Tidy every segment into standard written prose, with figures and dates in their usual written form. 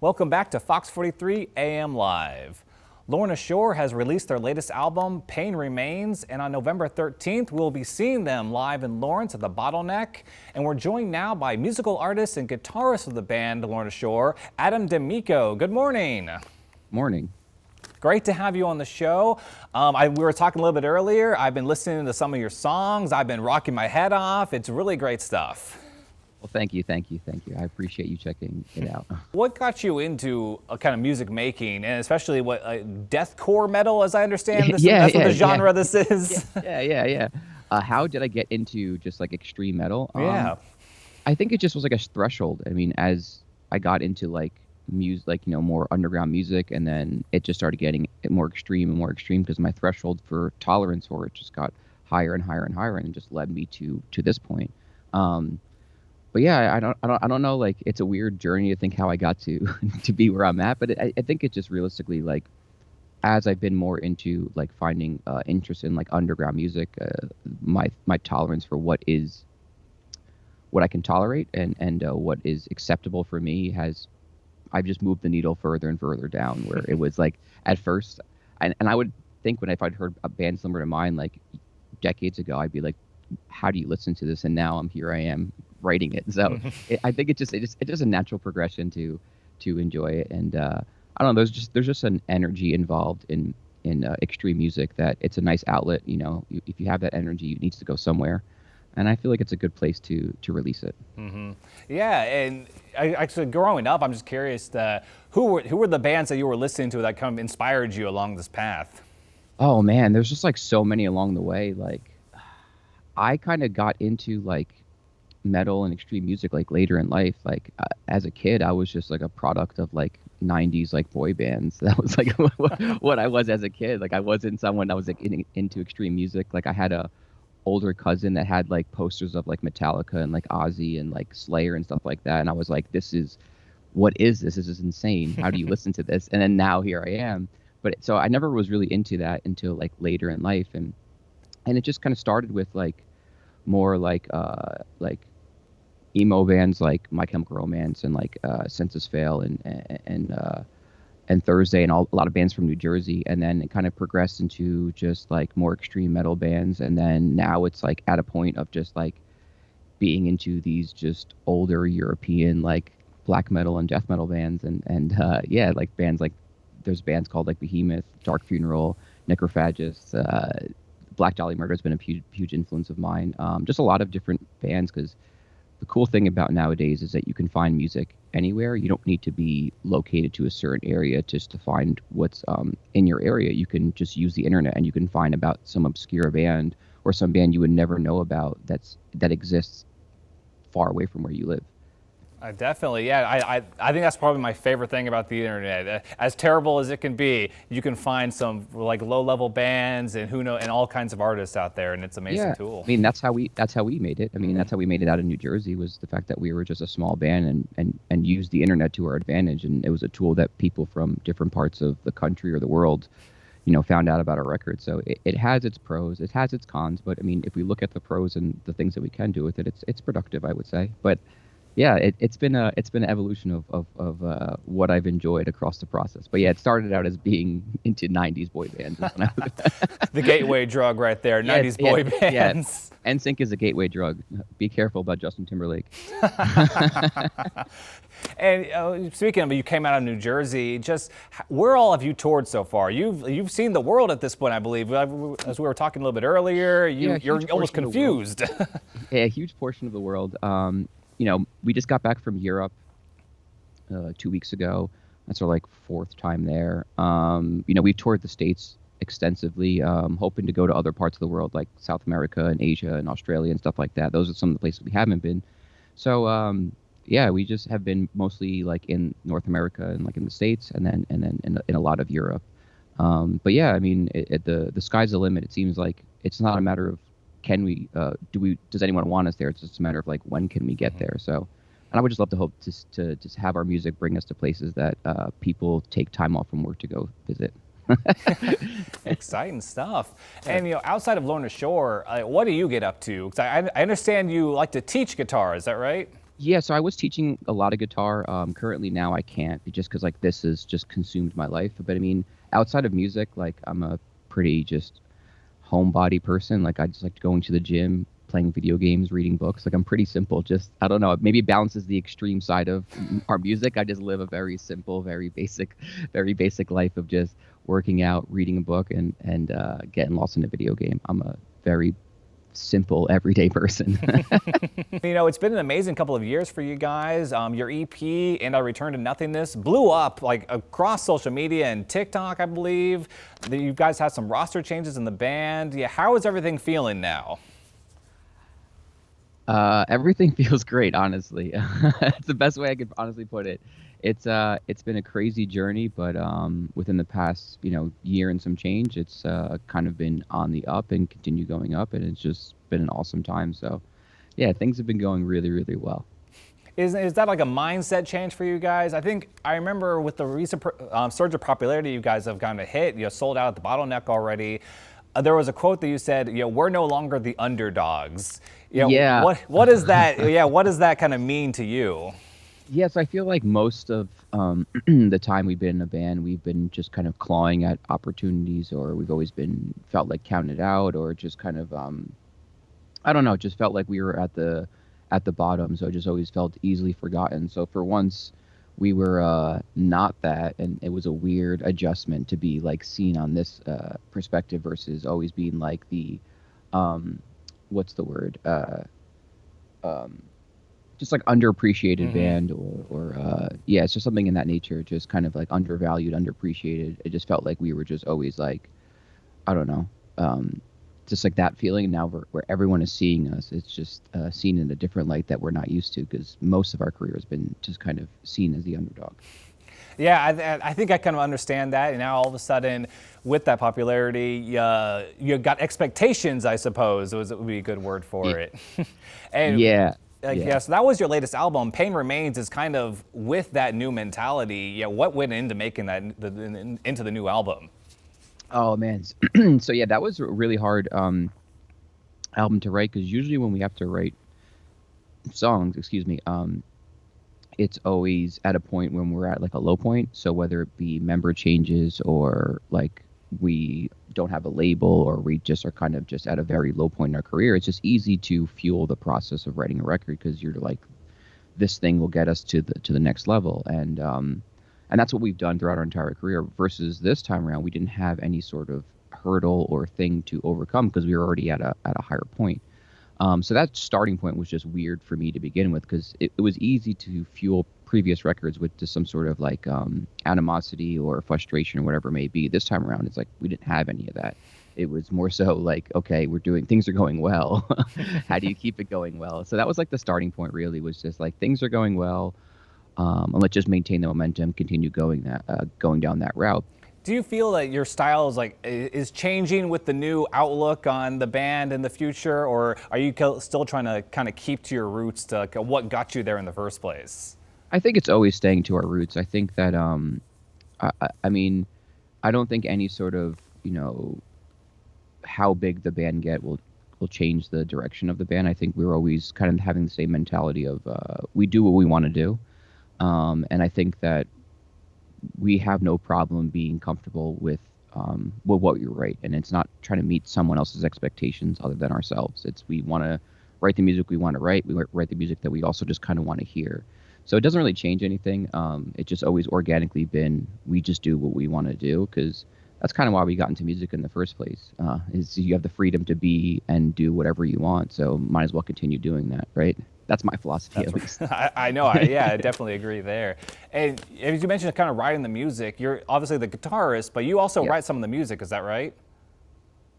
Welcome back to Fox 43 AM Live. Lorna Shore has released their latest album, Pain Remains, and on November 13th, we'll be seeing them live in Lawrence at the Bottleneck. And we're joined now by musical artist and guitarist of the band, Lorna Shore, Adam Micco. Good morning. Morning. Great to have you on the show. We were talking a little bit earlier. I've been listening to some of your songs. I've been rocking my head off. It's really great stuff. Well, thank you. I appreciate you checking it out. What got you into a kind of music making, and especially what deathcore metal, as I understand? That's what the genre this is. Yeah. How did I get into just like extreme metal? I think it just was like a threshold. I mean, as I got into like music, like, more underground music, and then it just started getting more extreme and more extreme because my threshold for tolerance for it just got higher and higher and higher, and it just led me to this point. But yeah, I don't know. Like, it's a weird journey to think how I got to to be where I'm at. But I think it just realistically, like, as I've been more into like finding interest in like underground music, my tolerance for what I can tolerate and what is acceptable for me I've just moved the needle further and further down. Where it was like at first, and I would think if I'd heard a band similar to mine like decades ago, I'd be like, how do you listen to this? And now here I am writing it. So I think it's just a natural progression to enjoy it. And I don't know, there's just an energy involved in extreme music that it's a nice outlet. If you have that energy, it needs to go somewhere. And I feel like it's a good place to release it. Mm-hmm. Yeah, and actually growing up, I'm just curious, who were the bands that you were listening to that kind of inspired you along this path? Oh man, there's just like so many along the way. Like, I kind of got into like metal and extreme music like later in life. Like as a kid, I was just like a product of like 90s like boy bands. That was like what I was as a kid. Like I wasn't someone that was like into extreme music. Like I had a older cousin that had like posters of like Metallica and like Ozzy and like Slayer and stuff like that. And I was like, what is this? This is insane. How do you listen to this? And then now here I am. But so I never was really into that until like later in life. And it just kind of started with like more like emo bands like My Chemical Romance and like Census Fail and Thursday and a lot of bands from New Jersey, and then it kind of progressed into just like more extreme metal bands, and then now it's like at a point of just like being into these just older European like black metal and death metal bands, and like bands like there's bands called like Behemoth, Dark Funeral, Necrophagist. Black Dahlia Murder has been a huge influence of mine. Just a lot of different bands, because the cool thing about nowadays is that you can find music anywhere. You don't need to be located to a certain area just to find what's in your area. You can just use the internet and you can find about some obscure band or some band you would never know about that exists far away from where you live. Definitely, yeah. I think that's probably my favorite thing about the internet. As terrible as it can be, you can find some like low-level bands and and all kinds of artists out there, and it's an amazing tool. I mean, that's how we made it. I mean, that's how we made it out of New Jersey, was the fact that we were just a small band and used the internet to our advantage, and it was a tool that people from different parts of the country or the world, found out about our record. So it has its pros, it has its cons, but I mean, if we look at the pros and the things that we can do with it, it's productive, I would say. But yeah, it's been an evolution of what I've enjoyed across the process. But yeah, it started out as being into 90s boy bands. The gateway drug right there, 90s boy bands. Yeah. NSYNC is a gateway drug. Be careful about Justin Timberlake. And speaking of, you came out of New Jersey. Just where all have you toured so far? You've seen the world at this point, I believe. As we were talking a little bit earlier, you're almost confused. Yeah, a huge portion of the world. We just got back from Europe 2 weeks ago. That's our like fourth time there. We've toured the States extensively, hoping to go to other parts of the world like South America and Asia and Australia and stuff like that. Those are some of the places we haven't been. So we just have been mostly like in North America and like in the States, and then in a lot of Europe. But yeah, I mean, the sky's the limit. It seems like it's not a matter of does anyone want us there? It's just a matter of like, when can we get there? So, and I would just love to hope to just have our music bring us to places that people take time off from work to go visit. Exciting stuff. And outside of Lorna Shore, what do you get up to? 'Cause I understand you like to teach guitar. Is that right? Yeah, so I was teaching a lot of guitar. Currently now I can't just because like this has just consumed my life. But I mean, outside of music, like I'm a pretty just homebody person. Like I just like going to the gym, playing video games, reading books. Like I'm pretty simple. Just I don't know. Maybe it balances the extreme side of our music. I just live a very simple, very basic life of just working out, reading a book, and getting lost in a video game. I'm a very simple, everyday person. It's been an amazing couple of years for you guys. Your EP and Our Return to Nothingness blew up like across social media and TikTok, I believe. You guys had some roster changes in the band. Yeah, how is everything feeling now? Everything feels great, honestly. It's the best way I could honestly put it. It's been a crazy journey, but within the past, year and some change, it's kind of been on the up and continue going up, and it's just been an awesome time. So, yeah, things have been going really, really well. Is that like a mindset change for you guys? I think I remember with the recent surge of popularity you guys have kind of hit, sold out at the Bottleneck already. There was a quote that you said, we're no longer the underdogs. Yeah. What is that? Yeah, what does that kind of mean to you? Yes, I feel like most of the time we've been in a band, we've been just kind of clawing at opportunities, or we've always been felt like counted out, or just kind of I don't know, just felt like we were at the bottom, so it just always felt easily forgotten. So for once, we were not that, and it was a weird adjustment to be like seen on this perspective versus always being like the what's the word just like underappreciated band, or yeah, it's just something in that nature, just kind of like undervalued, underappreciated. It just felt like we were just always like, I don't know, just like that feeling. Now where everyone is seeing us, it's just seen in a different light that we're not used to, because most of our career has been just kind of seen as the underdog. Yeah, I think I kind of understand that. And now all of a sudden, with that popularity, you got expectations, I suppose, would be a good word for it. And Yeah. so that was your latest album. Pain Remains is kind of with that new mentality. Yeah, what went into making that into the new album? Oh man. So yeah, that was a really hard album to write, because usually when we have to write songs, it's always at a point when we're at like a low point. So whether it be member changes, or like we don't have a label, or we just are kind of just at a very low point in our career, it's just easy to fuel the process of writing a record, because you're like, this thing will get us to the next level. And that's what we've done throughout our entire career, versus this time around we didn't have any sort of hurdle or thing to overcome, because we were already at a higher point. So that starting point was just weird for me to begin with, because it was easy to fuel previous records with just some sort of like animosity or frustration or whatever it may be. This time around, it's like we didn't have any of that. It was more so like, okay, things are going well. How do you keep it going well? So that was like the starting point, really, was just like, things are going well, and let's just maintain the momentum, continue going down that route. Do you feel that your style is changing with the new outlook on the band in the future, or are you still trying to kind of keep to your roots, to what got you there in the first place? I think it's always staying to our roots. I think that I mean, I don't think any sort of how big the band will change the direction of the band. I think we're always kind of having the same mentality of we do what we want to do, and I think that we have no problem being comfortable with what we write, and it's not trying to meet someone else's expectations other than ourselves. It's, we want to write the music we want to write. We write the music that we also just kind of want to hear. So it doesn't really change anything. It just always organically been, we just do what we want to do, because that's kind of why we got into music in the first place. Is you have the freedom to be and do whatever you want, so might as well continue doing that, right? That's my philosophy, at least. I know. I definitely agree there. And as you mentioned, kind of writing the music, you're obviously the guitarist, but you also write some of the music. Is that right?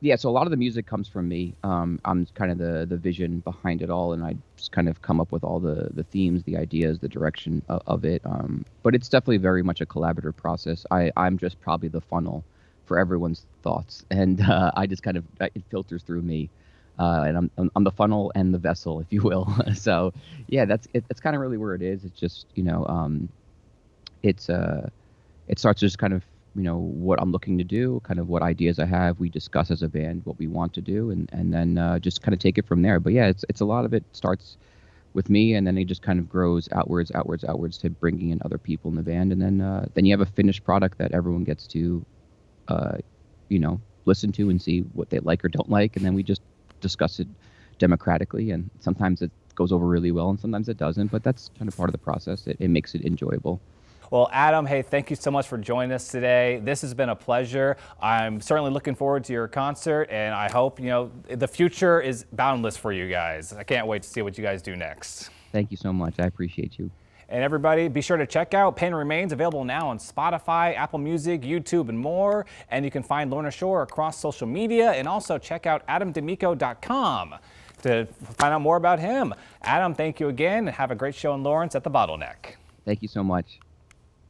Yeah, so a lot of the music comes from me. I'm kind of the vision behind it all, and I just kind of come up with all the themes, the ideas, the direction of it. But it's definitely very much a collaborative process. I'm just probably the funnel for everyone's thoughts, and I just kind of, it filters through me. And I'm the funnel and the vessel, if you will. So yeah, that's kind of really where it is. It's just, it starts just kind of, what I'm looking to do, kind of what ideas I have. We discuss as a band what we want to do, and then just kind of take it from there. But yeah, it's a lot of it starts with me, and then it just kind of grows outwards to bringing in other people in the band, and then you have a finished product that everyone gets to, listen to and see what they like or don't like, and then we just discuss it democratically, and sometimes it goes over really well and sometimes it doesn't, but that's kind of part of the process. It makes it enjoyable. Well, Adam, hey, thank you so much for joining us today. This has been a pleasure. I'm certainly looking forward to your concert, and I hope, the future is boundless for you guys. I can't wait to see what you guys do next. Thank you so much. I appreciate you. And everybody, be sure to check out Pain Remains, available now on Spotify, Apple Music, YouTube, and more. And you can find Lorna Shore across social media, and also check out adamdemicco.com to find out more about him. Adam, thank you again, and have a great show in Lawrence at the Bottleneck. Thank you so much.